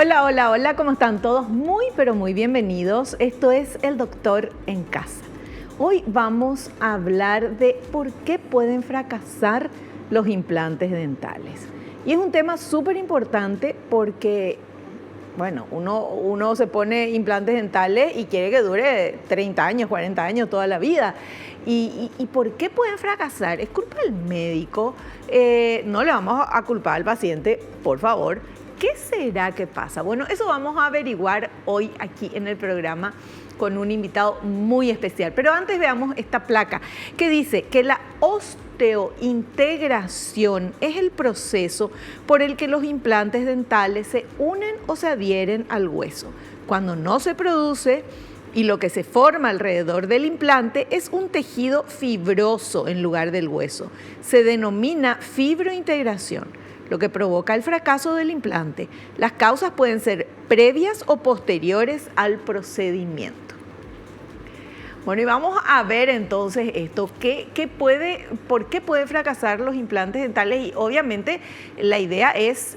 Hola, hola, hola, ¿cómo están todos? Muy, pero muy bienvenidos. Esto es El Doctor en Casa. Hoy vamos a hablar de por qué pueden fracasar los implantes dentales. Y es un tema súper importante porque, bueno, uno se pone implantes dentales y quiere que dure 30 años, 40 años, toda la vida. ¿Y por qué pueden fracasar? ¿Es culpa del médico? No le vamos a culpar al paciente, por favor. ¿Qué será que pasa? Bueno, eso vamos a averiguar hoy aquí en el programa con un invitado muy especial. Pero antes veamos esta placa que dice que la osteointegración es el proceso por el que los implantes dentales se unen o se adhieren al hueso. Cuando no se produce y lo que se forma alrededor del implante es un tejido fibroso en lugar del hueso. Se denomina fibrointegración, lo que provoca el fracaso del implante. Las causas pueden ser previas o posteriores al procedimiento. Bueno, y vamos a ver entonces esto, ¿por qué pueden fracasar los implantes dentales? Y obviamente la idea es,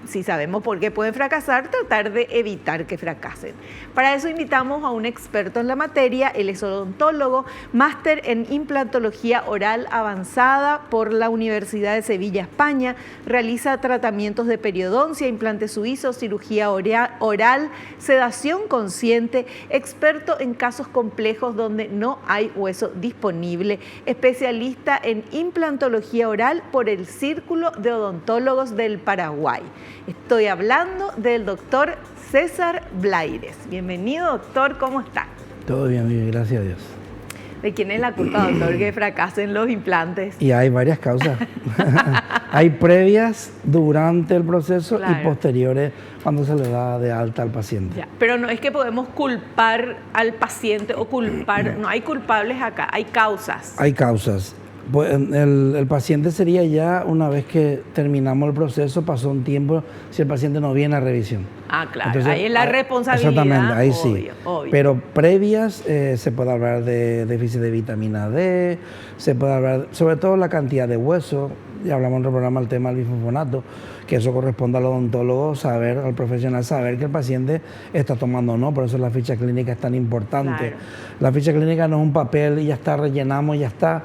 si sabemos por qué pueden fracasar, tratar de evitar que fracasen. Para eso invitamos a un experto en la materia, él es odontólogo, máster en implantología oral avanzada por la Universidad de Sevilla, España, realiza tratamientos de periodoncia, implantes suizos, cirugía oral, sedación consciente, experto en casos complejos donde no hay hueso disponible, especialista en implantología oral por el Círculo de Odontólogos del Paraguay. Estoy hablando del doctor César Blaires. Bienvenido, doctor, ¿cómo está? Todo bien, gracias a Dios. ¿De quién es la culpa, doctor, que fracasen los implantes? Y hay varias causas. Hay previas durante el proceso, claro, y posteriores cuando se le da de alta al paciente. Ya, pero no es que podemos culpar al paciente o culpar, no hay culpables acá, hay causas. Hay causas. Pues el paciente sería ya, una vez que terminamos el proceso, pasó un tiempo, si el paciente no viene a revisión. Ah, claro, entonces, ahí es la responsabilidad. Exactamente, ahí obvio, sí. Obvio. Pero previas se puede hablar de déficit de vitamina D, se puede hablar sobre todo la cantidad de hueso. Ya hablamos en otro programa del tema del bifosfonato, que eso corresponde al odontólogo saber, al profesional saber que el paciente está tomando o no, por eso la ficha clínica es tan importante. Claro. La ficha clínica no es un papel y ya está, rellenamos y ya está.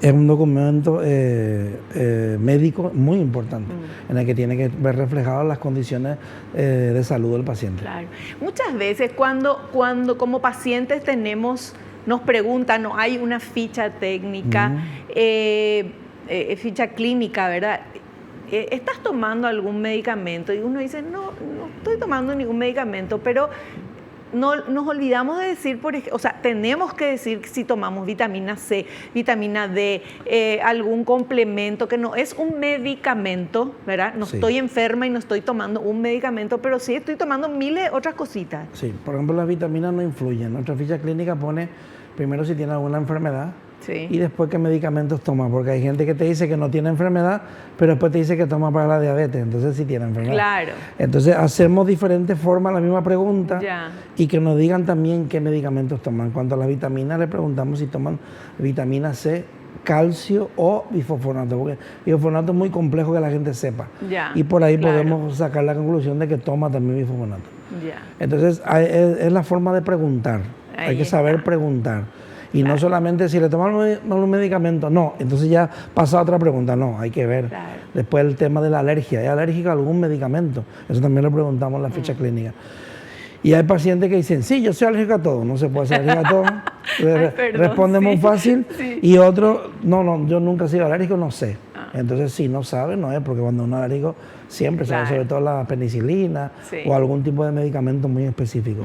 Es un documento médico muy importante, en el que tiene que ver reflejadas las condiciones de salud del paciente. Claro. Muchas veces cuando como pacientes nos preguntan, no hay una ficha técnica, ficha clínica, ¿verdad? ¿Estás tomando algún medicamento? Y uno dice, no estoy tomando ningún medicamento, pero no nos olvidamos de decir, tenemos que decir si tomamos vitamina C, vitamina D, algún complemento que no es un medicamento, ¿verdad? No sí. Estoy enferma y no estoy tomando un medicamento, pero sí estoy tomando miles de otras cositas. Sí, por ejemplo, las vitaminas no influyen. Nuestra ficha clínica pone primero si tiene alguna enfermedad. Sí. Y después qué medicamentos toma, porque hay gente que te dice que no tiene enfermedad, pero después te dice que toma para la diabetes, entonces sí tiene enfermedad. Claro. Entonces hacemos diferentes formas la misma pregunta y que nos digan también qué medicamentos toman. En cuanto a las vitaminas, le preguntamos si toman vitamina C, calcio o bifosfonato, porque bifosfonato es muy complejo que la gente sepa. Y por ahí podemos sacar la conclusión de que toma también bifosfonato. Entonces es la forma de preguntar, hay que saber preguntar. Y no solamente si le toman un medicamento, no, entonces ya pasa a otra pregunta, no, hay que ver. Después el tema de la alergia, ¿es alérgico a algún medicamento? Eso también lo preguntamos en la ficha clínica. Y hay pacientes que dicen, sí, yo soy alérgico a todo, no se puede ser alérgico a todo. Responde muy fácil. Sí. Y otro, no, yo nunca he sido alérgico, no sé. Entonces, si no sabe, no es, porque cuando uno es alérgico siempre sabe, sobre todo la penicilina o algún tipo de medicamento muy específico.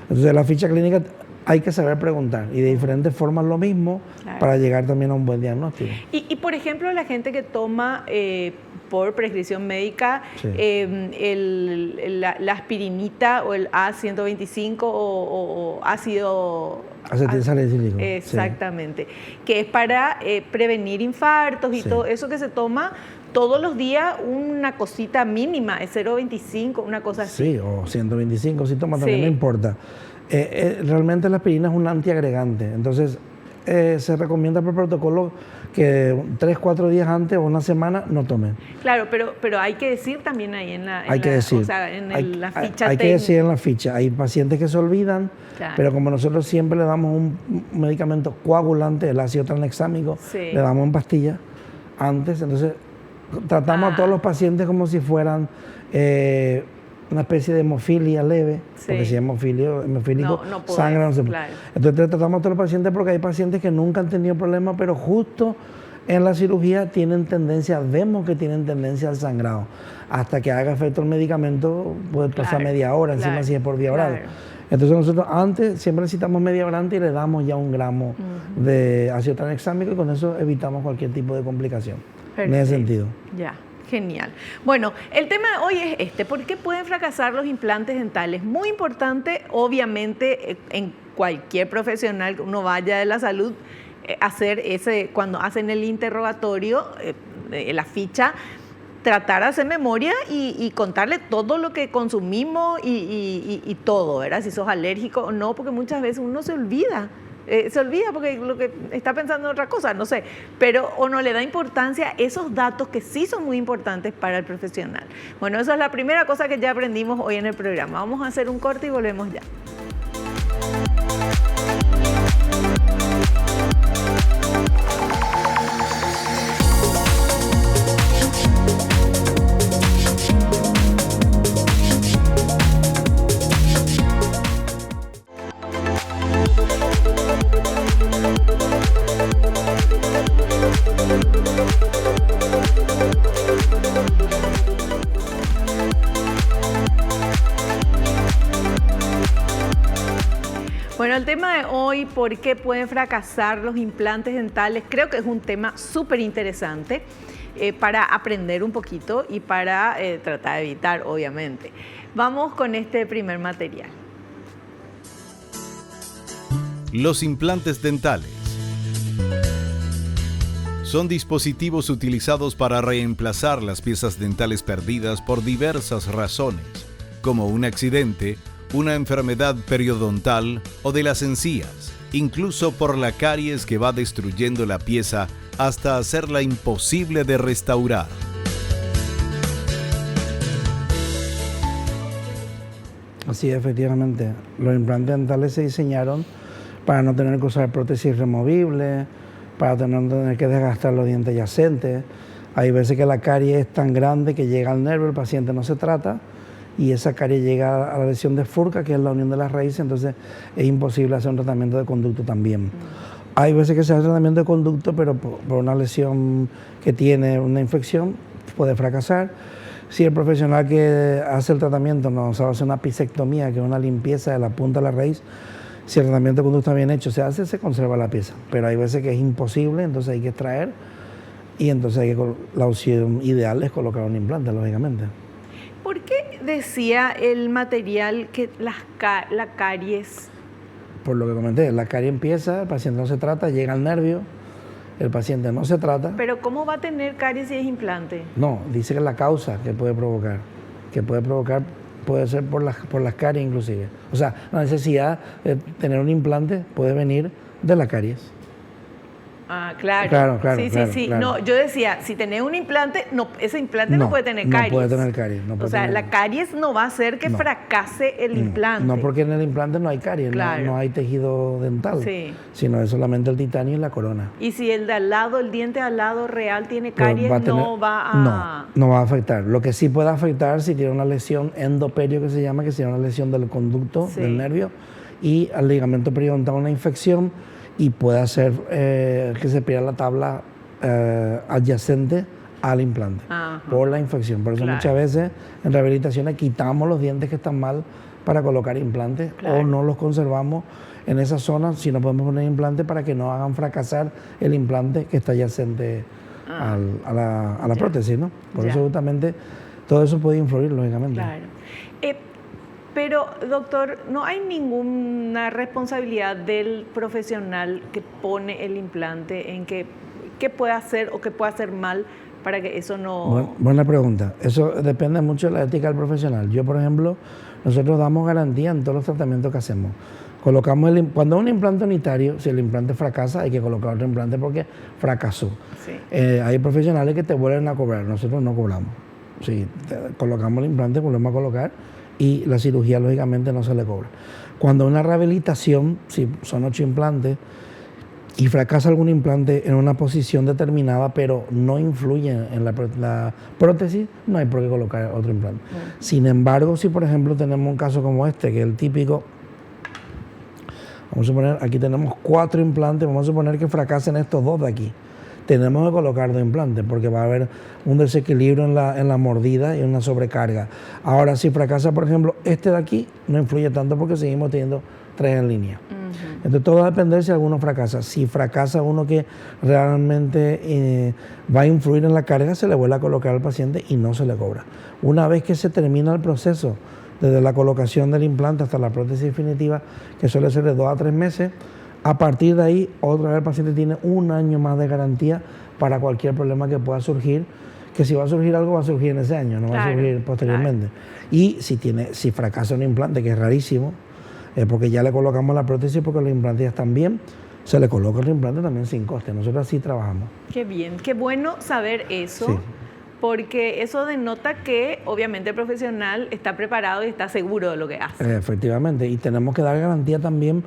Entonces, la ficha clínica hay que saber preguntar y de diferentes formas lo mismo para llegar también a un buen diagnóstico. Y por ejemplo, la gente que toma por prescripción médica la aspirinita o el A125 o ácido acetilsalicílico. Exactamente, que es para prevenir infartos y todo eso que se toma todos los días, una cosita mínima, es 0,25, una cosa así. Sí, o 125, si toma también no importa. Realmente la aspirina es un antiagregante, entonces se recomienda por protocolo que 3-4 días antes o una semana no tomen. Claro, pero hay que decir también ahí la ficha. Hay que decir en la ficha. Hay pacientes que se olvidan, claro, pero como nosotros siempre le damos un medicamento coagulante, el ácido tranexámico, le damos en pastillas antes, entonces tratamos a todos los pacientes como si fueran una especie de hemofilia leve, porque si es hemofílico, sangra, no se puede. Claro. Entonces tratamos a todos los pacientes porque hay pacientes que nunca han tenido problemas, pero justo en la cirugía vemos que tienen tendencia al sangrado. Hasta que haga efecto el medicamento puede pasar media hora, encima si es por vía oral. Entonces nosotros antes siempre necesitamos media hora antes y le damos ya 1 gramo de ácido tranexámico y con eso evitamos cualquier tipo de complicación. Perfecto. En ese sentido. Ya. Genial. Bueno, el tema de hoy es ¿por qué pueden fracasar los implantes dentales? Muy importante, obviamente, en cualquier profesional que uno vaya de la salud, cuando hacen el interrogatorio, la ficha, tratar de hacer memoria y contarle todo lo que consumimos y todo, ¿verdad? Si sos alérgico o no, porque muchas veces uno se olvida porque lo que está pensando en otra cosa, no sé, pero o no le da importancia a esos datos que sí son muy importantes para el profesional. Bueno, esa es la primera cosa que ya aprendimos hoy en el programa. Vamos a hacer un corte y volvemos ya. Bueno, el tema de hoy, ¿por qué pueden fracasar los implantes dentales? Creo que es un tema súper interesante para aprender un poquito y para tratar de evitar, obviamente. Vamos con este primer material. Los implantes dentales son dispositivos utilizados para reemplazar las piezas dentales perdidas por diversas razones, como un accidente, una enfermedad periodontal o de las encías, incluso por la caries que va destruyendo la pieza hasta hacerla imposible de restaurar. Así, efectivamente. Los implantes dentales se diseñaron para no tener que usar prótesis removibles, para no tener que desgastar los dientes adyacentes. Hay veces que la caries es tan grande que llega al nervio, el paciente no se trata, y esa caries llega a la lesión de Furca, que es la unión de las raíces, entonces es imposible hacer un tratamiento de conducto también. Hay veces que se hace tratamiento de conducto, pero por una lesión que tiene una infección puede fracasar. Si el profesional que hace el tratamiento no sabe hacer una pisectomía, que es una limpieza de la punta de la raíz, si el tratamiento de conducto está bien hecho, se conserva la pieza. Pero hay veces que es imposible, entonces hay que extraer y entonces la opción ideal es colocar un implante, lógicamente. ¿Por qué decía el material que la caries? Por lo que comenté, la caries empieza, el paciente no se trata, llega al nervio, el paciente no se trata. ¿Pero cómo va a tener caries si es implante? No, dice que la causa que puede provocar puede ser por las caries inclusive. O sea, la necesidad de tener un implante puede venir de la caries. Ah, claro. Claro. No, yo decía, si tenés un implante, ese implante no puede tener caries. No puede tener caries. La caries no va a hacer que fracase el implante. No, porque en el implante no hay caries, no hay tejido dental, sino es solamente el titanio y la corona. Y si el diente de al lado real tiene caries, no va a afectar. Lo que sí puede afectar si tiene una lesión endoperio, que se llama, que sería una lesión del conducto del nervio, y al ligamento periodontal una infección, y puede hacer que se pierda la tabla adyacente al implante por la infección. Por eso muchas veces en rehabilitaciones quitamos los dientes que están mal para colocar implantes o no los conservamos en esa zona si no podemos poner implantes para que no hagan fracasar el implante que está adyacente a la prótesis, ¿no? Por eso justamente todo eso puede influir, lógicamente. Claro. Pero, doctor, ¿no hay ninguna responsabilidad del profesional que pone el implante en qué puede hacer o qué puede hacer mal para que eso no...? Buena pregunta. Eso depende mucho de la ética del profesional. Yo, por ejemplo, nosotros damos garantía en todos los tratamientos que hacemos. Colocamos cuando es un implante unitario, si el implante fracasa, hay que colocar otro implante porque fracasó. Sí. Hay profesionales que te vuelven a cobrar, nosotros no cobramos. Si colocamos el implante, volvemos a colocar y la cirugía lógicamente no se le cobra. Cuando una rehabilitación, si son 8 implantes, y fracasa algún implante en una posición determinada, pero no influye en la prótesis, no hay por qué colocar otro implante. Sin embargo, si por ejemplo tenemos un caso como este, que es el típico, vamos a suponer, aquí tenemos 4 implantes, vamos a suponer que fracasen estos 2 de aquí. Tenemos que colocar 2 implantes porque va a haber un desequilibrio en la mordida y una sobrecarga. Ahora, si fracasa, por ejemplo, este de aquí, no influye tanto porque seguimos teniendo 3 en línea. Entonces todo va a depender si alguno fracasa. Si fracasa uno que realmente va a influir en la carga, se le vuelve a colocar al paciente y no se le cobra. Una vez que se termina el proceso, desde la colocación del implante hasta la prótesis definitiva, que suele ser de 2 a 3 meses, a partir de ahí, otra vez el paciente tiene 1 año más de garantía para cualquier problema que pueda surgir, que si va a surgir algo, va a surgir en ese año, no va a surgir posteriormente. Y si fracasa un implante, que es rarísimo, porque ya le colocamos la prótesis porque los implantes ya están bien, se le coloca el implante también sin coste. Nosotros así trabajamos. Qué bien, qué bueno saber eso, sí. Porque eso denota que obviamente el profesional está preparado y está seguro de lo que hace. Efectivamente, y tenemos que dar garantía también,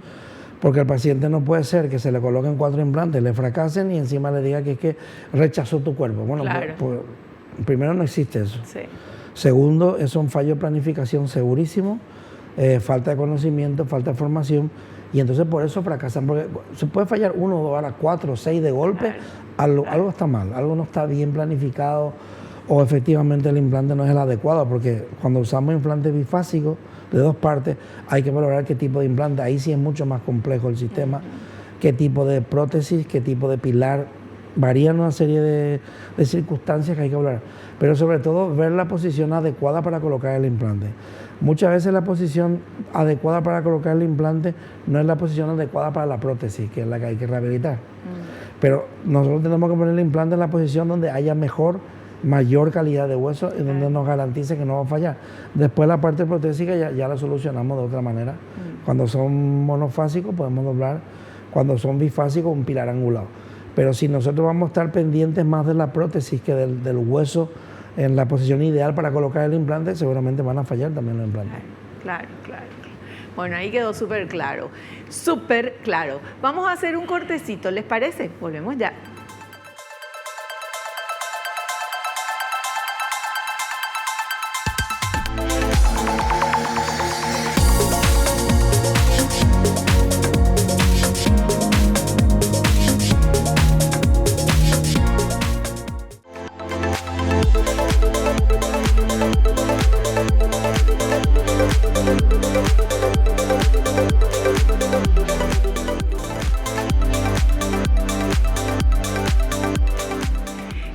porque el paciente no puede ser que se le coloquen 4 implantes, le fracasen y encima le diga que es que rechazó tu cuerpo. Bueno, claro. Primero no existe eso. Sí. Segundo, es un fallo de planificación segurísimo. Falta de conocimiento, falta de formación, y entonces por eso fracasan, porque se puede fallar 1, 2, ahora 4, 6 de golpe, claro. Algo está mal, algo no está bien planificado, o efectivamente el implante no es el adecuado, porque cuando usamos implantes bifásicos de 2 partes, hay que valorar qué tipo de implante, ahí sí es mucho más complejo el sistema, qué tipo de prótesis, qué tipo de pilar, varían una serie de circunstancias que hay que hablar, pero sobre todo ver la posición adecuada para colocar el implante. Muchas veces la posición adecuada para colocar el implante no es la posición adecuada para la prótesis, que es la que hay que rehabilitar. Pero nosotros tenemos que poner el implante en la posición donde haya mayor calidad de hueso y donde nos garantice que no va a fallar. Después la parte protésica ya la solucionamos de otra manera. Cuando son monofásicos podemos doblar, cuando son bifásicos un pilar angulado. Pero si nosotros vamos a estar pendientes más de la prótesis que del hueso en la posición ideal para colocar el implante, seguramente van a fallar también los implantes. Claro. Bueno, ahí quedó súper claro. Vamos a hacer un cortecito, ¿les parece? Volvemos ya.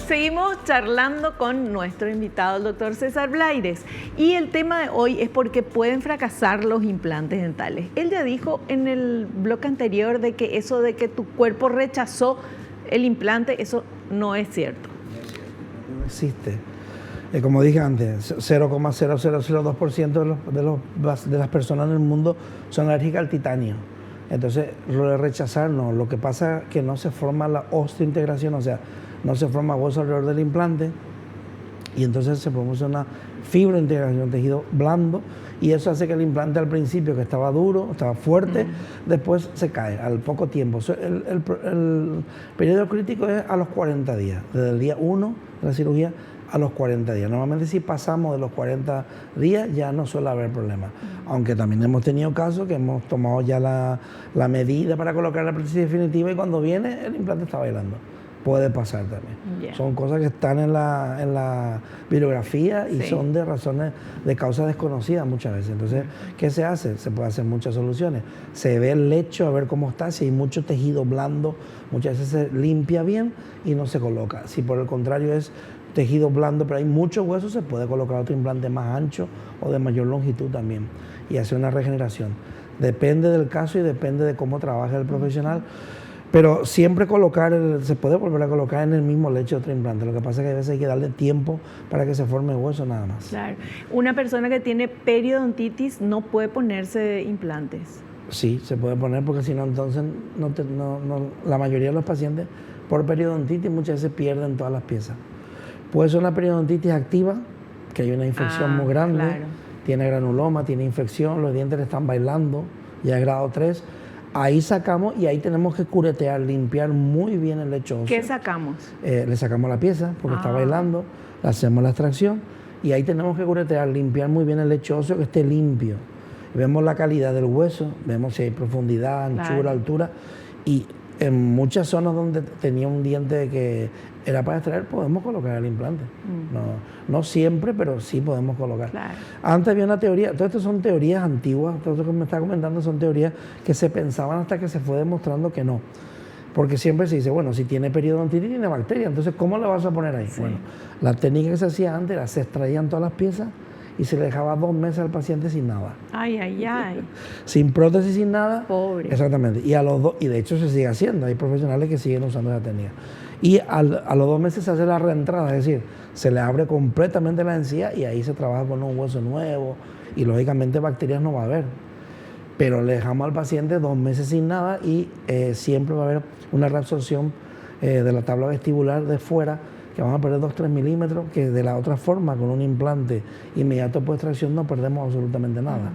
Seguimos charlando con nuestro invitado, el doctor César Blaires, y el tema de hoy es por qué pueden fracasar los implantes dentales. Él ya dijo en el bloque anterior de que eso de que tu cuerpo rechazó el implante, eso no es cierto. No existe. Como dije antes, 0,0002% de las personas en el mundo son alérgicas al titanio. Entonces, lo de rechazar no. Lo que pasa es que no se forma la osteointegración, o sea, no se forma hueso alrededor del implante y entonces se produce una fibrointegración, tejido blando, y eso hace que el implante al principio, que estaba duro, estaba fuerte, después se cae al poco tiempo. El periodo crítico es a los 40 días, desde el día 1 de la cirugía a los 40 días. Normalmente si pasamos de los 40 días ya no suele haber problema, aunque también hemos tenido casos que hemos tomado ya la medida para colocar la prótesis definitiva y cuando viene el implante está bailando. Puede pasar también. Yeah. Son cosas que están en la bibliografía y son de razones, de causas desconocidas muchas veces. Entonces, ¿qué se hace? Se puede hacer muchas soluciones. Se ve el lecho a ver cómo está. Si hay mucho tejido blando, muchas veces se limpia bien y no se coloca. Si por el contrario es tejido blando, pero hay mucho hueso, se puede colocar otro implante más ancho o de mayor longitud también y hacer una regeneración. Depende del caso y depende de cómo trabaje el profesional. Pero siempre se puede volver a colocar en el mismo lecho otro implante. Lo que pasa es que a veces hay que darle tiempo para que se forme hueso nada más. Claro. Una persona que tiene periodontitis no puede ponerse implantes. Sí, se puede poner porque si no, entonces la mayoría de los pacientes por periodontitis muchas veces pierden todas las piezas. Puede ser una periodontitis activa, que hay una infección muy grande, claro. Tiene granuloma, tiene infección, los dientes le están bailando, ya es grado 3. Ahí sacamos y ahí tenemos que curetear, limpiar muy bien el lecho óseo. ¿Qué sacamos? Le sacamos la pieza porque está bailando, le hacemos la extracción y ahí tenemos que curetear, limpiar muy bien el lecho óseo que esté limpio. Vemos la calidad del hueso, vemos si hay profundidad, anchura, claro. Altura, y en muchas zonas donde tenía un diente que era para extraer, podemos colocar el implante. No siempre, pero sí podemos colocar. Claro. Antes había una teoría, todo esto son teorías antiguas, todo esto que me está comentando son teorías que se pensaban hasta que se fue demostrando que no. Porque siempre se dice, bueno, si tiene periodontitis tiene bacteria, entonces ¿cómo le vas a poner ahí? Sí. Bueno, la técnica que se hacía antes era se extraían todas las piezas y se le dejaba 2 meses al paciente sin nada. Ay, ay, ay. Sin prótesis, sin nada. Pobre. Exactamente. Y y de hecho se sigue haciendo. Hay profesionales que siguen usando esa técnica. Y a los 2 meses se hace la reentrada, es decir, se le abre completamente la encía y ahí se trabaja con un hueso nuevo y lógicamente bacterias no va a haber. Pero le dejamos al paciente 2 meses sin nada y siempre va a haber una reabsorción de la tabla vestibular de fuera, que vamos a perder 2-3 milímetros, que de la otra forma, con un implante inmediato por extracción, no perdemos absolutamente nada.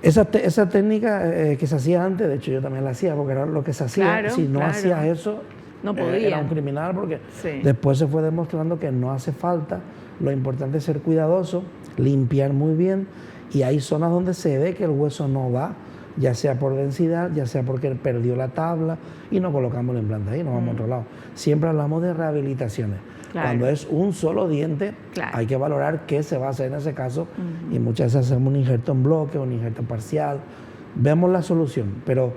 Esa técnica que se hacía antes, de hecho yo también la hacía, porque era lo que se hacía. Claro, si no hacías eso, no podía. Era un criminal, porque después se fue demostrando que no hace falta. Lo importante es ser cuidadoso, limpiar muy bien, y hay zonas donde se ve que el hueso no da, ya sea por densidad, ya sea porque perdió la tabla y no colocamos el implante ahí, nos vamos a otro lado. Siempre hablamos de rehabilitaciones. Claro. Cuando es un solo diente, claro, hay que valorar qué se va a hacer en ese caso y muchas veces hacemos un injerto en bloque, un injerto parcial, vemos la solución, pero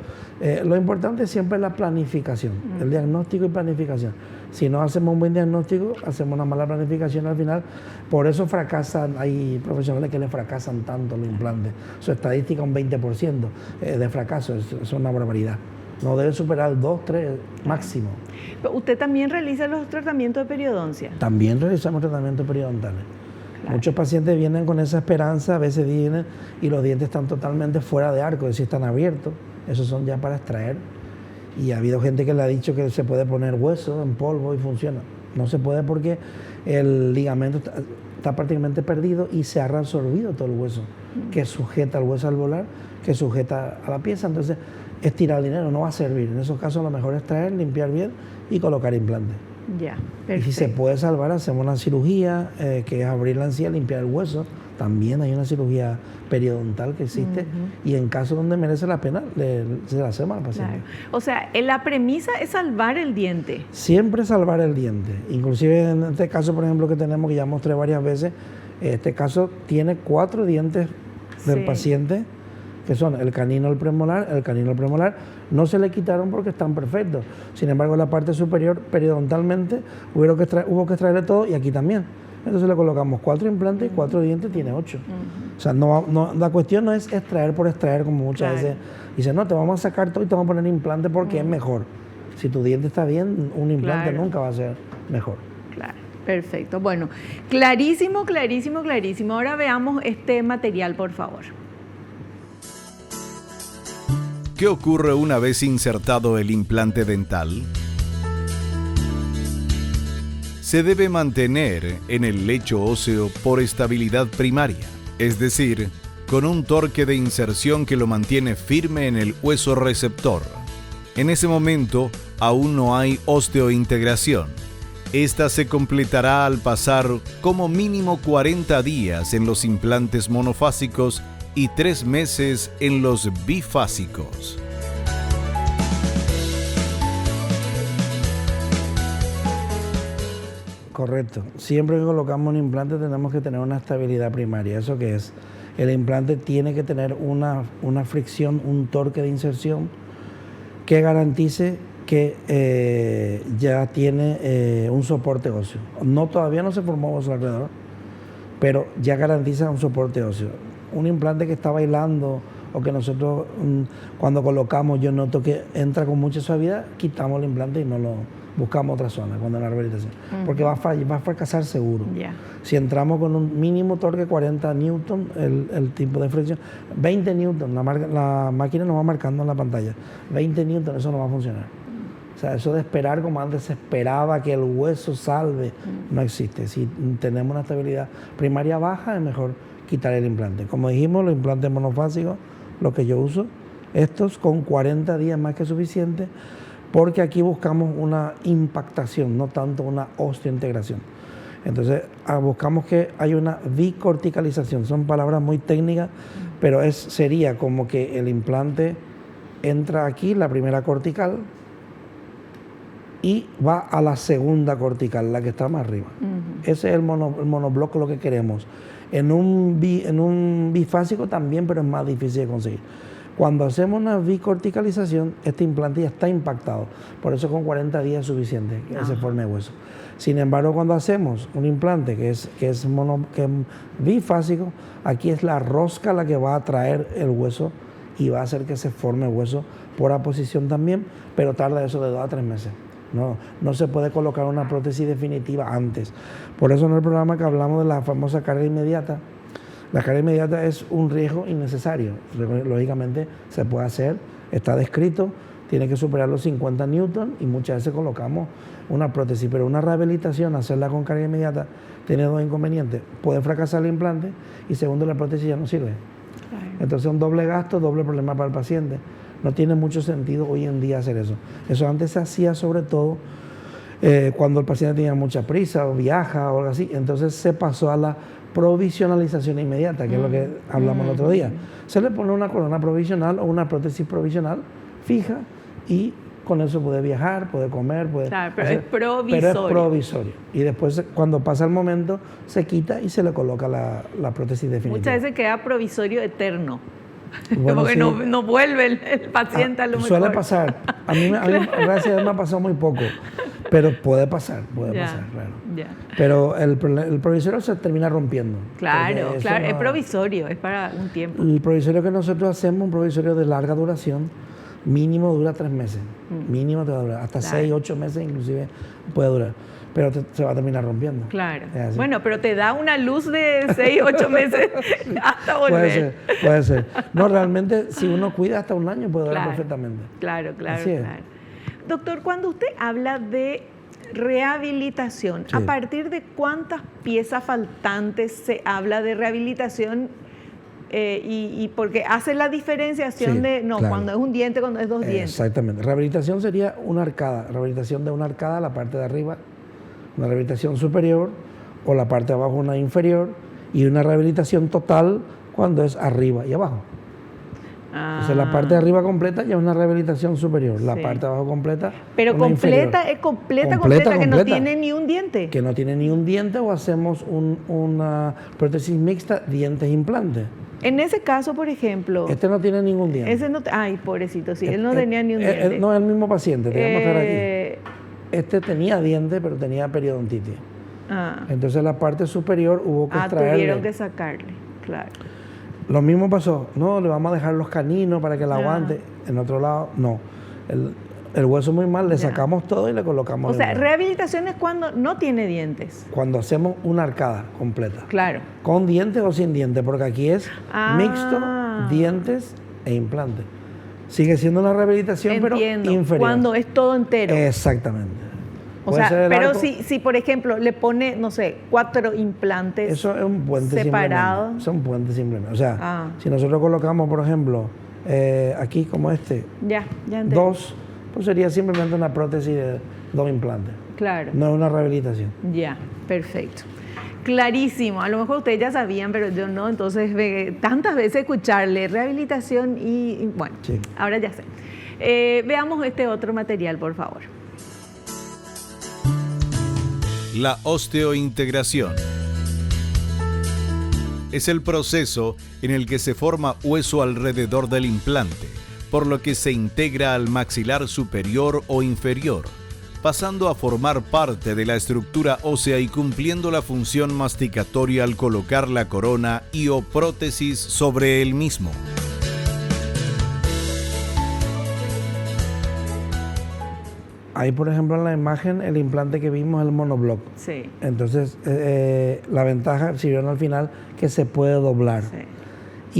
lo importante siempre es la planificación, el diagnóstico y planificación. Si no hacemos un buen diagnóstico, hacemos una mala planificación al final. Por eso fracasan, hay profesionales que les fracasan tanto los implantes. Su estadística un 20% de fracaso, es una barbaridad. No debe superar el 2, 3 máximo. Pero ¿usted también realiza los tratamientos de periodoncia? También realizamos tratamientos periodontales. Claro. Muchos pacientes vienen con esa esperanza, a veces vienen y los dientes están totalmente fuera de arco, es decir, están abiertos. Esos son ya para extraer. Y ha habido gente que le ha dicho que se puede poner hueso en polvo y funciona. No se puede porque el ligamento está prácticamente perdido y se ha reabsorbido todo el hueso, que sujeta al hueso alveolar, que sujeta a la pieza. Entonces, es tirar dinero, no va a servir. En esos casos, lo mejor es traer, limpiar bien y colocar implante. Ya, perfecto. Y si se puede salvar, hacemos una cirugía, que es abrir la encía, limpiar el hueso. También hay una cirugía periodontal que existe y en casos donde merece la pena, se la hacemos al paciente. Claro. O sea, la premisa es salvar el diente. Siempre salvar el diente. Inclusive en este caso, por ejemplo, que tenemos, que ya mostré varias veces, este caso tiene 4 dientes del paciente, que son el canino, el premolar, no se le quitaron porque están perfectos. Sin embargo, la parte superior, periodontalmente, hubo que extraerle todo y aquí también. Entonces le colocamos 4 implantes y 4 dientes, tiene 8. O sea, la cuestión no es extraer por extraer, como muchas veces dicen, no, te vamos a sacar todo y te vamos a poner implante porque es mejor. Si tu diente está bien, un implante nunca va a ser mejor. Claro, perfecto. Bueno, clarísimo, clarísimo, clarísimo. Ahora veamos este material, por favor. ¿Qué ocurre una vez insertado el implante dental? Se debe mantener en el lecho óseo por estabilidad primaria, es decir, con un torque de inserción que lo mantiene firme en el hueso receptor. En ese momento aún no hay osteointegración. Esta se completará al pasar como mínimo 40 días en los implantes monofásicos y 3 meses en los bifásicos. Correcto. Siempre que colocamos un implante tenemos que tener una estabilidad primaria. ¿Eso qué es? El implante tiene que tener una fricción, un torque de inserción que garantice que ya tiene un soporte óseo. Todavía no se formó óseo alrededor, pero ya garantiza un soporte óseo. Un implante que está bailando o que nosotros cuando colocamos yo noto que entra con mucha suavidad, quitamos el implante y no buscamos otra zona cuando en la rehabilitación. Porque va a fracasar seguro. Yeah. Si entramos con un mínimo torque 40 newton, el tipo de fricción, 20 newton, la máquina nos va marcando en la pantalla. 20 newton, eso no va a funcionar. O sea, eso de esperar como antes se esperaba que el hueso salve, no existe. Si tenemos una estabilidad primaria baja, es mejor quitar el implante. Como dijimos, los implantes monofásicos, lo que yo uso, estos con 40 días más que suficiente, porque aquí buscamos una impactación, no tanto una osteointegración. Entonces, buscamos que haya una bicorticalización. Son palabras muy técnicas, pero sería como que el implante entra aquí, la primera cortical, y va a la segunda cortical, la que está más arriba. Ese es el monobloque, lo que queremos. En un bifásico también, pero es más difícil de conseguir. Cuando hacemos una bicorticalización, este implante ya está impactado. Por eso con 40 días es suficiente que se forme hueso. Sin embargo, cuando hacemos un implante que es bifásico, aquí es la rosca la que va a traer el hueso y va a hacer que se forme hueso por aposición también, pero tarda eso de 2 a 3 meses. No se puede colocar una prótesis definitiva antes. Por eso en el programa que hablamos de la famosa carga inmediata, la carga inmediata es un riesgo innecesario. Lógicamente se puede hacer, está descrito, tiene que superar los 50 newton y muchas veces colocamos una prótesis, pero una rehabilitación, hacerla con carga inmediata, tiene 2 inconvenientes. Puede fracasar el implante y segundo, la prótesis ya no sirve. Entonces un doble gasto, doble problema para el paciente. No tiene mucho sentido hoy en día hacer eso. Eso antes se hacía sobre todo cuando el paciente tenía mucha prisa o viaja o algo así. Entonces se pasó a la provisionalización inmediata, que es lo que hablamos el otro día. Se le pone una corona provisional o una prótesis provisional fija y con eso puede viajar, puede comer, puede... Claro, pero es provisorio. Pero es provisorio. Y después, cuando pasa el momento, se quita y se le coloca la prótesis definitiva. Muchas veces queda provisorio eterno. Bueno, porque sí. no vuelve el paciente a lo mejor. Suele pasar. A mí, gracias a Dios, me ha pasado muy poco. Pero puede pasar, claro. Ya. Pero el provisorio se termina rompiendo. Claro, es provisorio, es para un tiempo. El provisorio que nosotros hacemos, un provisorio de larga duración, mínimo dura 3 meses. Mínimo te va a durar. Hasta 6, 8 meses inclusive puede durar. Pero se va a terminar rompiendo. Claro. Bueno, pero te da una luz de 6, 8 meses hasta volver. Puede ser. No, realmente, si uno cuida hasta 1 año, puede durar perfectamente. Claro. Así es. Doctor, cuando usted habla de rehabilitación, Sí. ¿a partir de cuántas piezas faltantes se habla de rehabilitación? Y porque hace la diferenciación claro. Cuando es un diente, cuando es 2 dientes. Exactamente. Rehabilitación sería una arcada. Rehabilitación de una arcada, la parte de arriba, una rehabilitación superior, o la parte de abajo una inferior, y una rehabilitación total cuando es arriba y abajo. Entonces la parte de arriba completa ya es una rehabilitación superior, la parte de abajo completa. Pero completa, es completa, que no tiene ni un diente. Que no tiene ni un diente, o hacemos una prótesis mixta, dientes implantes. En ese caso, por ejemplo... Este no tiene ningún diente. Ay, pobrecito, sí, él no tenía ni un diente. No es el mismo paciente, te voy a mostrar aquí. Este tenía diente, pero tenía periodontitis. Entonces la parte superior hubo que extraerle. Tuvieron que sacarle, claro. Lo mismo pasó, no, le vamos a dejar los caninos para que la aguante. En otro lado, no. El hueso muy mal, le sacamos todo y le colocamos. O sea, rehabilitación es cuando no tiene dientes. Cuando hacemos una arcada completa. Claro. Con dientes o sin dientes, porque aquí es mixto, dientes e implantes. Sigue siendo una rehabilitación, pero inferior. Cuando es todo entero. Exactamente. O sea, pero si por ejemplo le pone, no sé, 4 implantes eso es un puente separados. Eso es un puente simplemente. O sea, si nosotros colocamos, por ejemplo, aquí como ya entendí. 2, pues sería simplemente una prótesis de 2 implantes. Claro. No es una rehabilitación. Ya, perfecto. Clarísimo. A lo mejor ustedes ya sabían, pero yo no. Entonces, tantas veces escucharle rehabilitación y bueno, sí. Ahora ya sé. Veamos este otro material, por favor. La osteointegración es el proceso en el que se forma hueso alrededor del implante, por lo que se integra al maxilar superior o inferior, pasando a formar parte de la estructura ósea y cumpliendo la función masticatoria al colocar la corona y o prótesis sobre el mismo. Ahí, por ejemplo, en la imagen, el implante que vimos es el monoblock. Sí. Entonces, la ventaja, si vieron al final, que se puede doblar. Sí.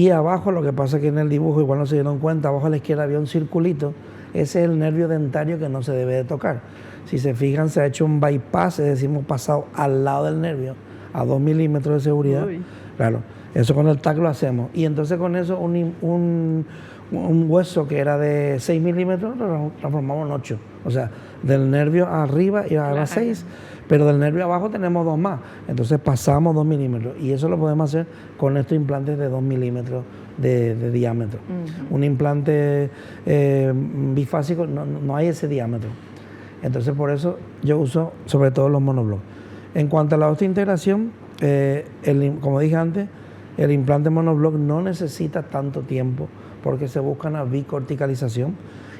Y abajo, lo que pasa es que en el dibujo, igual no se dieron cuenta, abajo a la izquierda había un circulito. Ese es el nervio dentario que no se debe de tocar. Si se fijan, se ha hecho un bypass, es decir, hemos pasado al lado del nervio, a 2 milímetros de seguridad. Uy. Claro, eso con el TAC lo hacemos. Y entonces con eso un hueso que era de 6 milímetros lo transformamos en 8. O sea, del nervio arriba y a las 6, pero del nervio abajo tenemos 2 más. Entonces pasamos 2 milímetros. Y eso lo podemos hacer con estos implantes de 2 milímetros de diámetro. Un implante bifásico no hay ese diámetro. Entonces por eso yo uso sobre todo los monoblocks. En cuanto a la osteointegración, como dije antes, el implante monoblock no necesita tanto tiempo porque se busca una bicorticalización,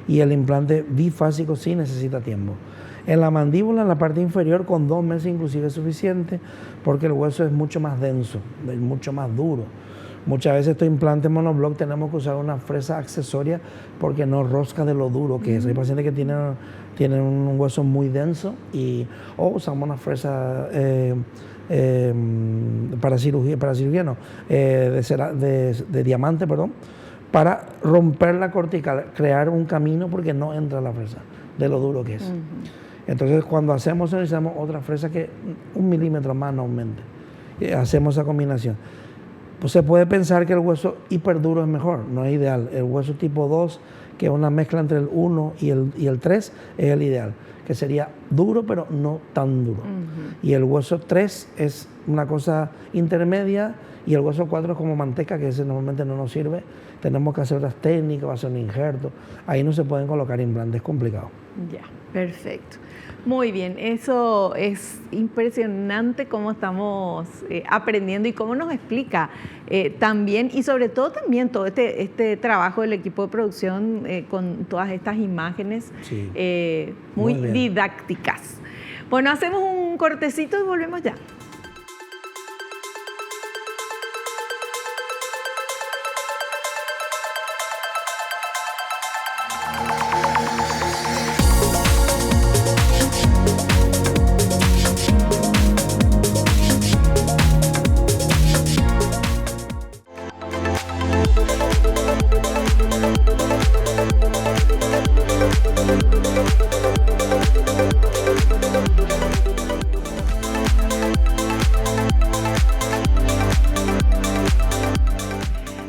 y el implante bifásico sí necesita tiempo. En la mandíbula, en la parte inferior, con 2 meses inclusive es suficiente, porque el hueso es mucho más denso, es mucho más duro. Muchas veces estos implantes monoblock tenemos que usar una fresa accesoria porque no rosca de lo duro que es. Hay pacientes que tienen un hueso muy denso o usamos una fresa para cirugía no, de diamante, perdón, para romper la cortical, crear un camino porque no entra la fresa de lo duro que es. Entonces, cuando hacemos eso, necesitamos otra fresa que 1 milímetro más no aumente. Hacemos esa combinación. Pues se puede pensar que el hueso hiperduro es mejor, no es ideal. El hueso tipo 2, que es una mezcla entre el 1 y el 3, es el ideal, que sería duro pero no tan duro. Y el hueso 3 es una cosa intermedia, y el hueso 4 es como manteca, que ese normalmente no nos sirve. Tenemos que hacer otras técnicas, hacer un injerto. Ahí no se pueden colocar implantes, es complicado. Ya, perfecto. Muy bien, eso es impresionante cómo estamos aprendiendo y cómo nos explica también, y sobre todo también todo este trabajo del equipo de producción con todas estas imágenes muy didácticas. Bueno, hacemos un cortecito y volvemos ya.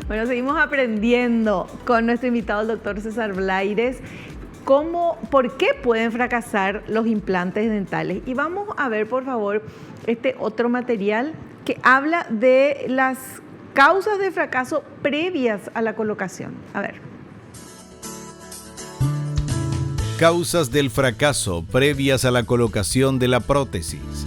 Bueno, seguimos aprendiendo con nuestro invitado, el doctor César Blaires, por qué pueden fracasar los implantes dentales. Y vamos a ver, por favor, este otro material que habla de las causas de fracaso previas a la colocación. A ver. Causas del fracaso previas a la colocación de la prótesis.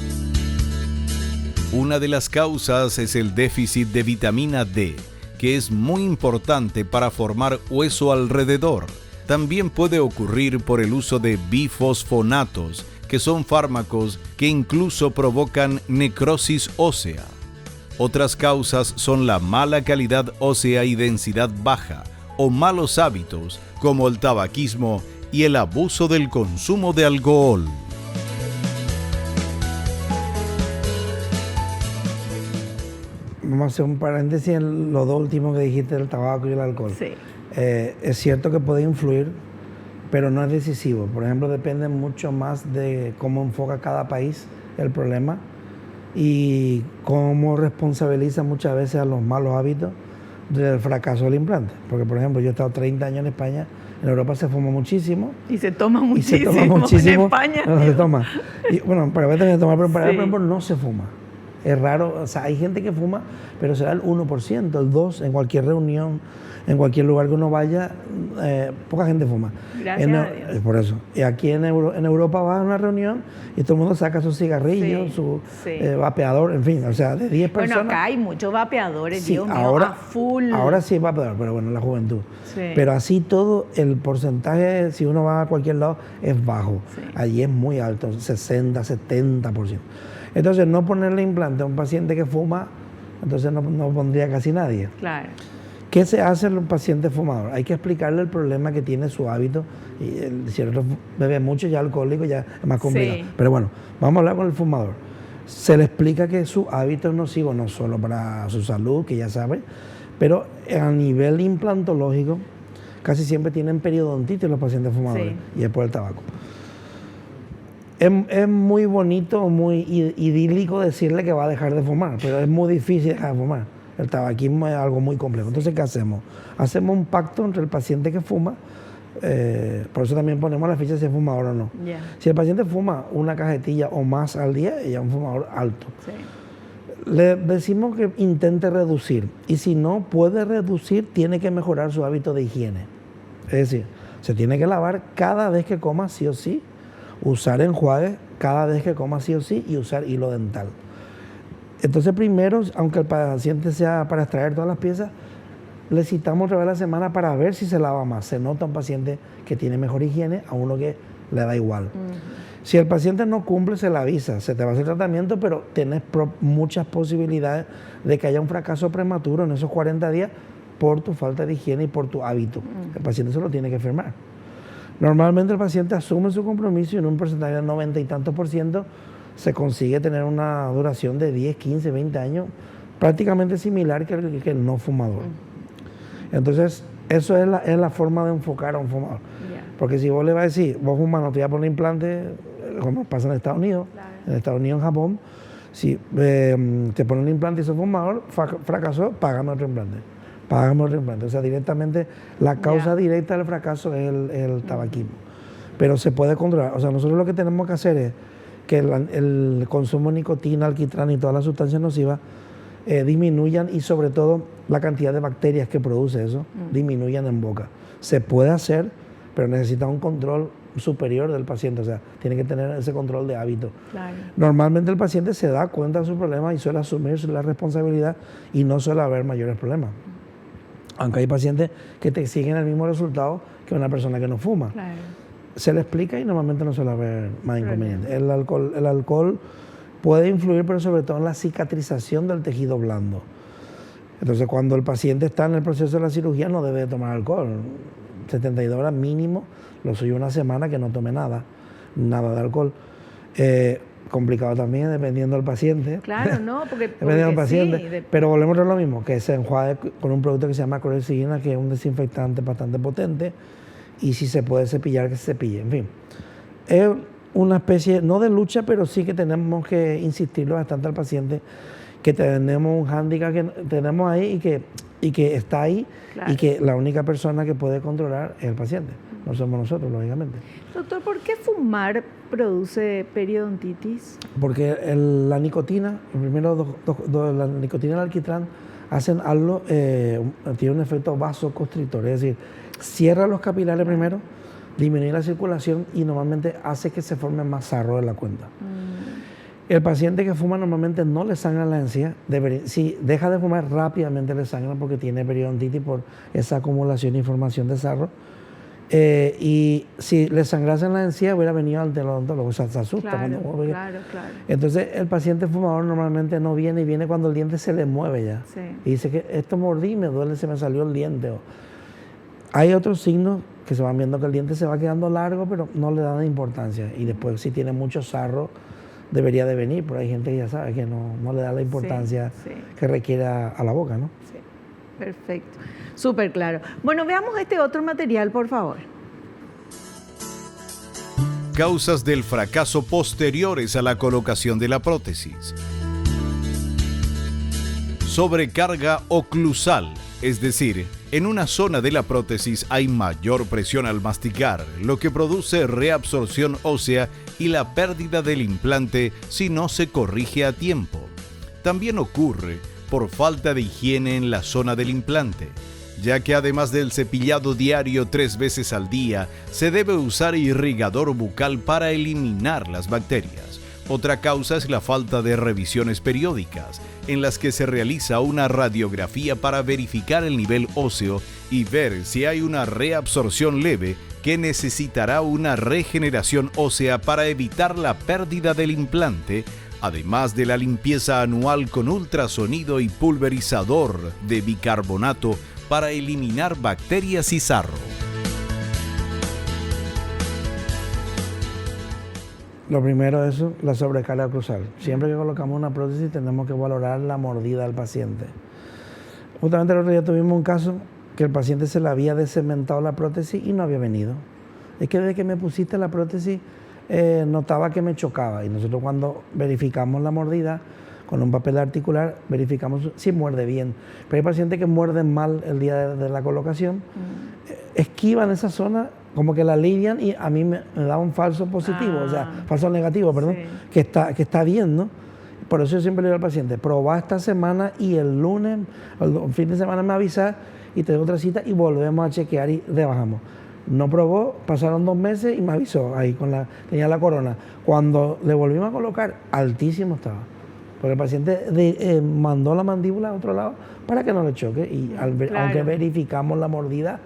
Una de las causas es el déficit de vitamina D, que es muy importante para formar hueso alrededor. También puede ocurrir por el uso de bifosfonatos, que son fármacos que incluso provocan necrosis ósea. Otras causas son la mala calidad ósea y densidad baja, o malos hábitos, como el tabaquismo y el abuso del consumo de alcohol. Vamos a hacer un paréntesis en los 2 últimos que dijiste, del tabaco y el alcohol. Sí. Es cierto que puede influir, pero no es decisivo. Por ejemplo, depende mucho más de cómo enfoca cada país el problema y cómo responsabiliza muchas veces a los malos hábitos del fracaso del implante. Porque, por ejemplo, yo he estado 30 años en España, en Europa se fuma muchísimo. Y se toma muchísimo. En España. No se toma. Y, bueno, para veces se toma, pero para por ejemplo, no se fuma. Es raro, o sea, hay gente que fuma, pero será el 1%, el 2%, en cualquier reunión, en cualquier lugar que uno vaya, poca gente fuma. Gracias a Dios. Por eso. Y aquí en Europa vas a una reunión y todo el mundo saca sus cigarrillos, su vapeador, en fin, o sea, de 10 personas. Bueno, acá hay muchos vapeadores, sí, Dios mío, ahora, a full. Ahora sí es vapeador, pero bueno, la juventud. Sí. Pero así todo, el porcentaje, si uno va a cualquier lado, es bajo. Sí. Allí es muy alto, 60, 70%. Entonces, no ponerle implante a un paciente que fuma, entonces no pondría casi nadie. Claro. ¿Qué se hace en un paciente fumador? Hay que explicarle el problema que tiene su hábito. Y si el otro bebe mucho, ya alcohólico, ya es más complicado. Sí. Pero bueno, vamos a hablar con el fumador. Se le explica que su hábito es nocivo, no solo para su salud, que ya sabe, pero a nivel implantológico, casi siempre tienen periodontitis los pacientes fumadores, y es por el tabaco. Es muy bonito, muy idílico decirle que va a dejar de fumar, pero es muy difícil dejar de fumar. El tabaquismo es algo muy complejo. Entonces, ¿qué hacemos? Hacemos un pacto entre el paciente que fuma, por eso también ponemos la ficha si es fumador o no. Yeah. Si el paciente fuma una cajetilla o más al día, ella es un fumador alto. Sí. Le decimos que intente reducir, y si no puede reducir, tiene que mejorar su hábito de higiene. Es decir, se tiene que lavar cada vez que coma sí o sí, usar enjuague cada vez que coma sí o sí y usar hilo dental. Entonces primero, aunque el paciente sea para extraer todas las piezas, le citamos otra vez a la semana para ver si se lava más. Se nota un paciente que tiene mejor higiene a uno que le da igual. Si el paciente no cumple, se le avisa, se te va a hacer tratamiento, pero tienes muchas posibilidades de que haya un fracaso prematuro en esos 40 días por tu falta de higiene y por tu hábito. El paciente se lo tiene que firmar. Normalmente el paciente asume su compromiso y en un porcentaje del 90 y tantos % se consigue tener una duración de 10, 15, 20 años prácticamente similar que el no fumador. Entonces, eso es la forma de enfocar a un fumador. Yeah. Porque si vos le vas a decir, vos fumas, no te voy a poner implante, como pasa en Estados Unidos, claro. En Estados Unidos, en Japón, si te ponen un implante y sos fumador, fracasó, págame otro implante. Págame otro implante. O sea, directamente, la causa directa del fracaso es el tabaquismo. Pero se puede controlar. O sea, nosotros lo que tenemos que hacer es que el consumo de nicotina, alquitrán y todas las sustancias nocivas disminuyan, y sobre todo la cantidad de bacterias que produce eso disminuyan en boca. Se puede hacer, pero necesita un control superior del paciente, o sea, tiene que tener ese control de hábito. Claro. Normalmente el paciente se da cuenta de su problema y suele asumir la responsabilidad y no suele haber mayores problemas. Aunque hay pacientes que te exigen el mismo resultado que una persona que no fuma. Claro. Se le explica y normalmente no suele haber más inconvenientes. El alcohol puede influir, pero sobre todo en la cicatrización del tejido blando. Entonces, cuando el paciente está en el proceso de la cirugía, no debe tomar alcohol. 72 horas mínimo, lo suyo una semana que no tome nada de alcohol. Complicado también, dependiendo del paciente. Claro, no, porque dependiendo del paciente. Sí, pero volvemos a lo mismo, que se enjuague con un producto que se llama clorexidina, que es un desinfectante bastante potente, y si se puede cepillar, que se cepille. En fin, es una especie, no de lucha, pero sí que tenemos que insistirlo bastante al paciente, que tenemos un hándicap que tenemos ahí y que está ahí, claro. Y que la única persona que puede controlar es el paciente, no somos nosotros, lógicamente. Doctor, ¿por qué fumar produce periodontitis? Porque la nicotina, la nicotina y el alquitrán hacen algo, tiene un efecto vasoconstrictor, es decir, cierra los capilares primero, disminuye la circulación y normalmente hace que se forme más sarro de la cuenta. El paciente que fuma normalmente no le sangra la encía. Si deja de fumar, rápidamente le sangra porque tiene periodontitis por esa acumulación y formación de sarro. Y si le sangrase en la encía, hubiera venido al odontólogo, se asusta. Claro. Entonces, el paciente fumador normalmente no viene, y viene cuando el diente se le mueve ya. Sí. Y dice que esto mordí, me duele, se me salió el diente. Hay otros signos que se van viendo que el diente se va quedando largo, pero no le dan importancia. Y después, si tiene mucho sarro, debería de venir, pero hay gente que ya sabe que no le da la importancia que requiere a la boca, ¿no? Sí, perfecto. Súper claro. Bueno, veamos este otro material, por favor. Causas del fracaso posteriores a la colocación de la prótesis. Sobrecarga oclusal, es decir, en una zona de la prótesis hay mayor presión al masticar, lo que produce reabsorción ósea y la pérdida del implante si no se corrige a tiempo. También ocurre por falta de higiene en la zona del implante, ya que además del cepillado diario 3 veces al día, se debe usar irrigador bucal para eliminar las bacterias. Otra causa es la falta de revisiones periódicas, en las que se realiza una radiografía para verificar el nivel óseo y ver si hay una reabsorción leve que necesitará una regeneración ósea para evitar la pérdida del implante, además de la limpieza anual con ultrasonido y pulverizador de bicarbonato para eliminar bacterias y sarro. Lo primero es la sobrecarga cruzal. Siempre que colocamos una prótesis tenemos que valorar la mordida del paciente. Justamente el otro día tuvimos un caso que el paciente se le había descementado la prótesis y no había venido. Es que desde que me pusiste la prótesis notaba que me chocaba, y nosotros cuando verificamos la mordida con un papel articular verificamos si muerde bien. Pero hay pacientes que muerden mal el día de la colocación, esquivan esa zona, como que la alinean y a mí me da un falso positivo, o sea, falso negativo, perdón, sí, que está bien, ¿no? Por eso yo siempre le digo al paciente, probá esta semana y el lunes, el fin de semana me avisa y te doy otra cita y volvemos a chequear y rebajamos. No probó, pasaron 2 meses y me avisó, ahí tenía la corona. Cuando le volvimos a colocar, altísimo estaba. Porque el paciente mandó la mandíbula a otro lado para que no le choque. Y aunque verificamos la mordida,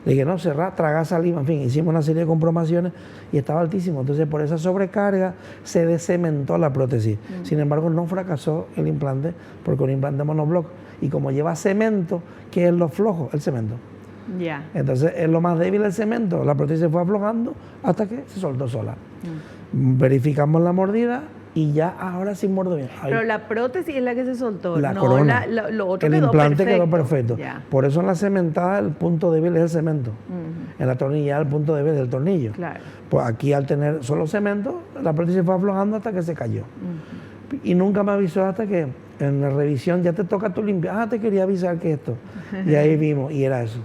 le dije, no, cerrá, traga saliva, en fin, hicimos una serie de comprobaciones y estaba altísimo. Entonces, por esa sobrecarga se descementó la prótesis. Sin embargo, no fracasó el implante porque un implante monobloc. Y como lleva cemento, ¿qué es lo flojo? El cemento. Entonces, es lo más débil el cemento. La prótesis se fue aflojando hasta que se soltó sola. Verificamos la mordida y ya ahora sí muerde bien. Pero la prótesis es la que se soltó, la corona. Lo otro el quedó implante perfecto. Quedó perfecto. Por eso en la cementada el punto débil es el cemento. En la tornillada el punto débil es el tornillo. Claro. Pues aquí al tener solo cemento, la prótesis fue aflojando hasta que se cayó. Y nunca me avisó hasta que en la revisión ya te toca tu limpiar. Te quería avisar que esto. Y ahí vimos, y era eso.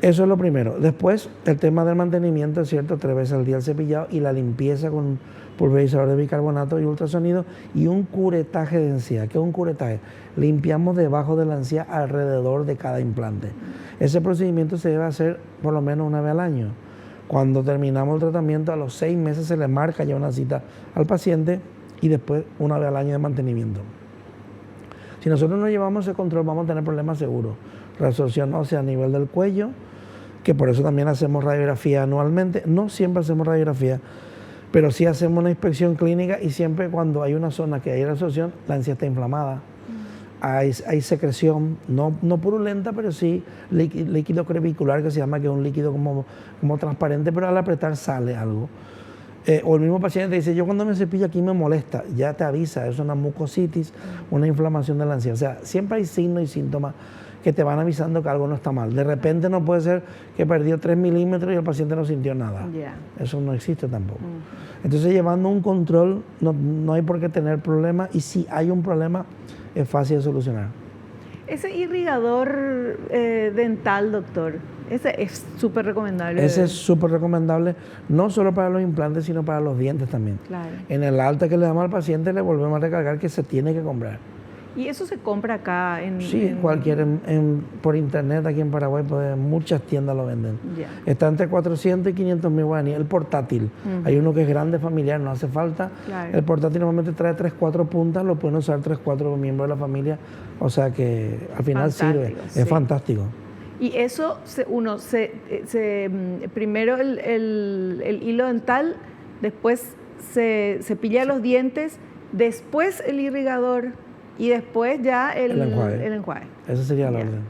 Eso es lo primero. Después, el tema del mantenimiento, es cierto, 3 veces al día el cepillado y la limpieza con pulverizador de bicarbonato y ultrasonido y un curetaje de encía. ¿Qué es un curetaje? Limpiamos debajo de la encía alrededor de cada implante. Ese procedimiento se debe hacer por lo menos 1 vez al año. Cuando terminamos el tratamiento, a los 6 meses se le marca ya una cita al paciente y después 1 vez al año de mantenimiento. Si nosotros no llevamos ese control, vamos a tener problemas seguros. Reabsorción ósea a nivel del cuello, que por eso también hacemos radiografía anualmente. No siempre hacemos radiografía, pero sí hacemos una inspección clínica y siempre cuando hay una zona que hay reabsorción, la encía está inflamada. Hay secreción, no purulenta, pero sí líquido crevicular, que se llama, que es un líquido como transparente, pero al apretar sale algo. O el mismo paciente dice, yo cuando me cepillo aquí me molesta, ya te avisa, es una mucositis, una inflamación de la encía. O sea, siempre hay signos y síntomas que te van avisando que algo no está mal. De repente no puede ser que perdió 3 milímetros y el paciente no sintió nada. Eso no existe tampoco. Entonces, llevando un control, no hay por qué tener problemas, y si hay un problema, es fácil de solucionar. Ese irrigador dental, doctor, ese es súper recomendable. Ese es súper recomendable, no solo para los implantes, sino para los dientes también. Claro. En el alta que le damos al paciente, le volvemos a recargar que se tiene que comprar. ¿Y eso se compra acá? Sí, por internet aquí en Paraguay, pues, muchas tiendas lo venden. Está entre 400 y 500 mil guaraníes. El portátil, hay uno que es grande, familiar, no hace falta. El portátil normalmente trae 3-4 puntas, lo pueden usar 3-4 miembros de la familia, o sea que al final sirve, es fantástico. Y eso, primero el hilo dental, después se cepilla los dientes, después el irrigador y después ya el enjuague. Esa sería la orden.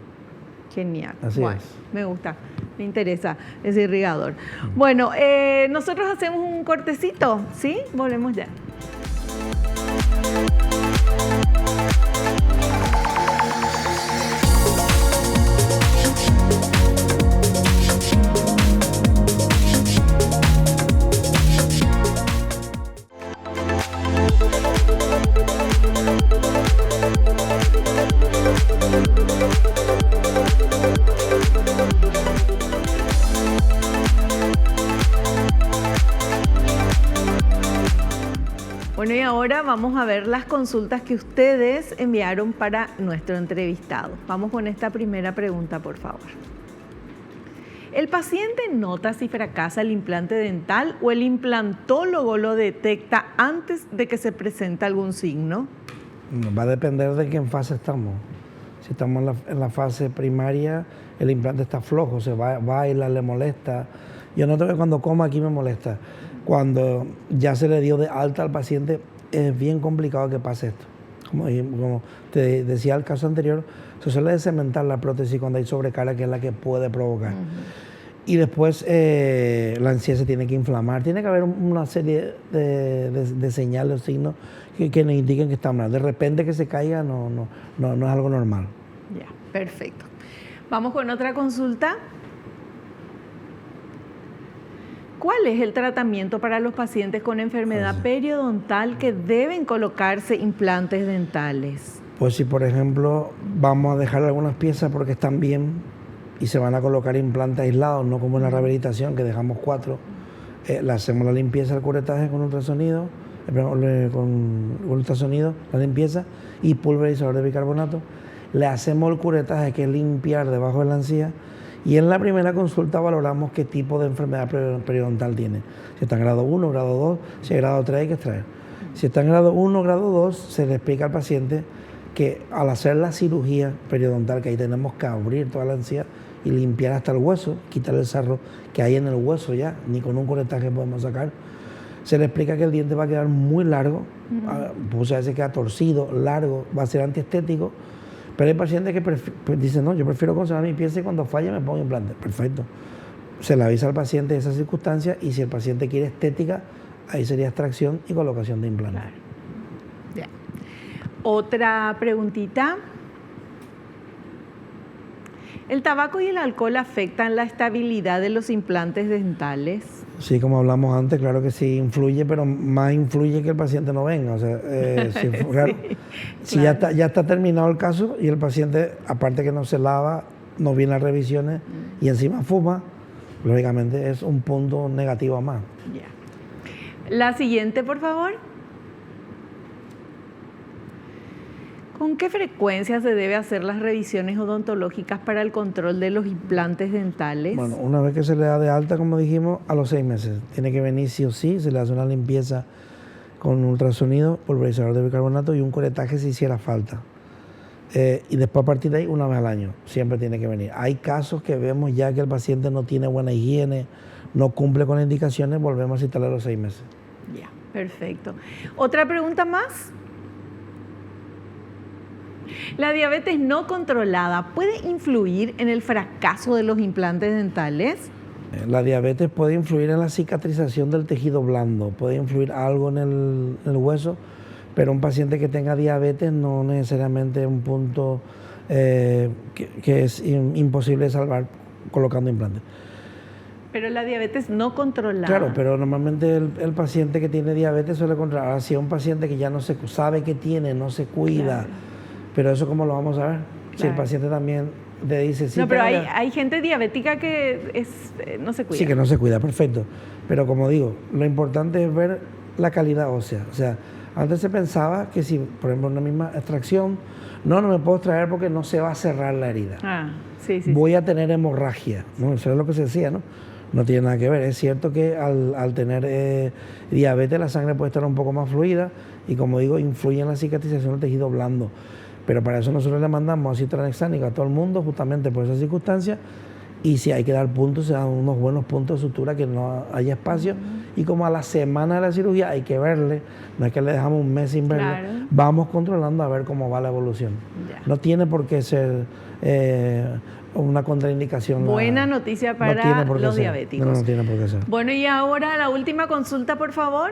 Genial. Así es. Me gusta, me interesa ese irrigador. Bueno, nosotros hacemos un cortecito, ¿sí? Volvemos ya. Bueno, y ahora vamos a ver las consultas que ustedes enviaron para nuestro entrevistado. Vamos con esta primera pregunta, por favor. ¿El paciente nota si fracasa el implante dental o el implantólogo lo detecta antes de que se presente algún signo? Va a depender de qué fase estamos. Si estamos en la fase primaria, el implante está flojo, se baila, le molesta. Yo noto que cuando como aquí me molesta. Cuando ya se le dio de alta al paciente, es bien complicado que pase esto. Como te decía el caso anterior, se suele cementar la prótesis cuando hay sobrecarga, que es la que puede provocar. Y después la encía se tiene que inflamar. Tiene que haber una serie de señales o signos que nos indiquen que está mal. De repente que se caiga no es algo normal. Ya, perfecto. Vamos con otra consulta. ¿Cuál es el tratamiento para los pacientes con enfermedad periodontal que deben colocarse implantes dentales? Pues si, por ejemplo, vamos a dejar algunas piezas porque están bien y se van a colocar implantes aislados, no como en la rehabilitación, que dejamos 4, le hacemos la limpieza del curetaje con ultrasonido, la limpieza y pulverizador de bicarbonato. Le hacemos el curetaje, que es limpiar debajo de la encía, y en la primera consulta valoramos qué tipo de enfermedad periodontal tiene. Si está en grado 1, grado 2, si es grado 3 hay que extraer. Si está en grado 1 o grado 2, se le explica al paciente que al hacer la cirugía periodontal, que ahí tenemos que abrir toda la encía y limpiar hasta el hueso, quitar el sarro que hay en el hueso ya, ni con un curetaje podemos sacar. Se le explica que el diente va a quedar muy largo, muchas veces queda torcido, largo, va a ser antiestético. Pero hay pacientes que dicen, no, yo prefiero conservar mi pieza y cuando falle me pongo implante. Perfecto. Se le avisa al paciente de esas circunstancias y si el paciente quiere estética, ahí sería extracción y colocación de implante. Claro. Ya. Otra preguntita. ¿El tabaco y el alcohol afectan la estabilidad de los implantes dentales? Sí, como hablamos antes, claro que sí influye, pero más influye que el paciente no venga. O sea, si ya está terminado el caso y el paciente, aparte que no se lava, no viene a revisiones y encima fuma, lógicamente es un punto negativo más. Ya. La siguiente, por favor. ¿Con qué frecuencia se debe hacer las revisiones odontológicas para el control de los implantes dentales? Bueno, una vez que se le da de alta, como dijimos, a los 6 meses. Tiene que venir sí o sí, se le hace una limpieza con ultrasonido, pulverizador de bicarbonato y un curetaje si hiciera falta. Y después a partir de ahí, una vez al año, siempre tiene que venir. Hay casos que vemos ya que el paciente no tiene buena higiene, no cumple con las indicaciones, volvemos a citarle a los 6 meses. Ya, perfecto. ¿Otra pregunta más? ¿La diabetes no controlada puede influir en el fracaso de los implantes dentales? La diabetes puede influir en la cicatrización del tejido blando, puede influir algo en el hueso, pero un paciente que tenga diabetes no necesariamente es un punto que es imposible de salvar colocando implantes. Pero la diabetes no controlada. Claro, pero normalmente el paciente que tiene diabetes suele controlar. Ahora, si es un paciente que ya no se sabe que tiene, no se cuida, claro. Pero eso ¿cómo lo vamos a ver? Claro. Si el paciente también le dice... Sí, no, pero hay gente diabética que no se cuida. Sí, que no se cuida, perfecto. Pero como digo, lo importante es ver la calidad ósea. O sea, antes se pensaba que si, por ejemplo, una misma extracción, no me puedo extraer porque no se va a cerrar la herida. Sí. Voy a tener hemorragia, ¿no? Eso es lo que se decía, ¿no? No tiene nada que ver. Es cierto que al tener diabetes la sangre puede estar un poco más fluida y, como digo, influye en la cicatrización del tejido blando. Pero para eso nosotros le mandamos ácido tranexámico a todo el mundo justamente por esas circunstancias y si hay que dar puntos, se dan unos buenos puntos de sutura que no haya espacio y como a la semana de la cirugía hay que verle, no es que le dejamos un mes sin verle, claro. Vamos controlando a ver cómo va la evolución. Ya. No tiene por qué ser una contraindicación. Buena noticia para los diabéticos. No tiene por qué ser. Bueno, y ahora la última consulta, por favor.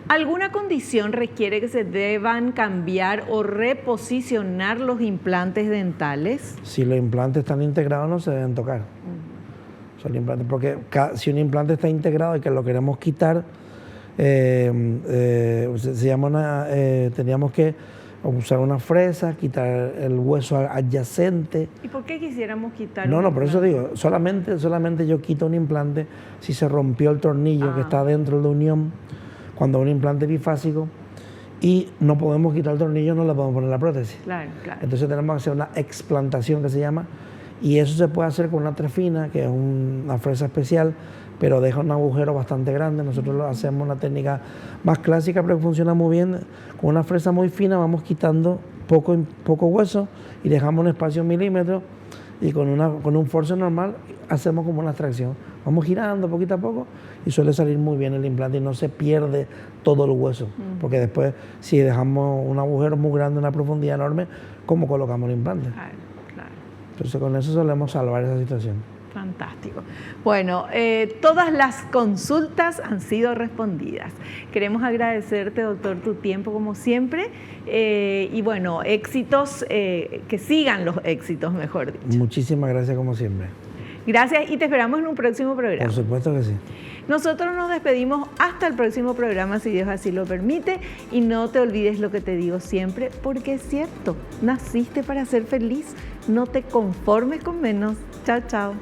¿Alguna condición requiere que se deban cambiar o reposicionar los implantes dentales? Si los implantes están integrados no se deben tocar. Son implantes, porque si un implante está integrado y que lo queremos quitar, teníamos que usar una fresa, quitar el hueso adyacente. ¿Y por qué quisiéramos quitar No, por eso digo, solamente yo quito un implante si se rompió el tornillo que está dentro de unión. Cuando un implante bifásico y no podemos quitar el tornillo, no le podemos poner la prótesis. Claro. Entonces tenemos que hacer una explantación que se llama, y eso se puede hacer con una trefina, que es una fresa especial, pero deja un agujero bastante grande. Nosotros lo hacemos una técnica más clásica, pero que funciona muy bien. Con una fresa muy fina vamos quitando poco hueso y dejamos un espacio 1 milímetro y con un force normal hacemos como una extracción. Vamos girando poquito a poco y suele salir muy bien el implante y no se pierde todo el hueso. Porque después, si dejamos un agujero muy grande, una profundidad enorme, ¿cómo colocamos el implante? Claro. Entonces con eso solemos salvar esa situación. Fantástico. Bueno, todas las consultas han sido respondidas. Queremos agradecerte, doctor, tu tiempo como siempre. Y bueno, éxitos, que sigan los éxitos, mejor dicho. Muchísimas gracias como siempre. Gracias y te esperamos en un próximo programa. Por supuesto que sí. Nosotros nos despedimos hasta el próximo programa, si Dios así lo permite. Y no te olvides lo que te digo siempre, porque es cierto, naciste para ser feliz. No te conformes con menos. Chao, chao.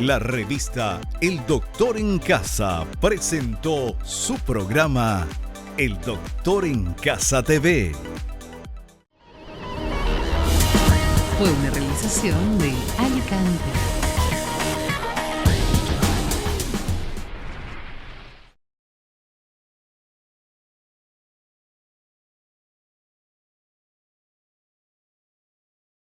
La revista El Doctor en Casa presentó su programa El Doctor en Casa TV. Fue una realización de Alicante.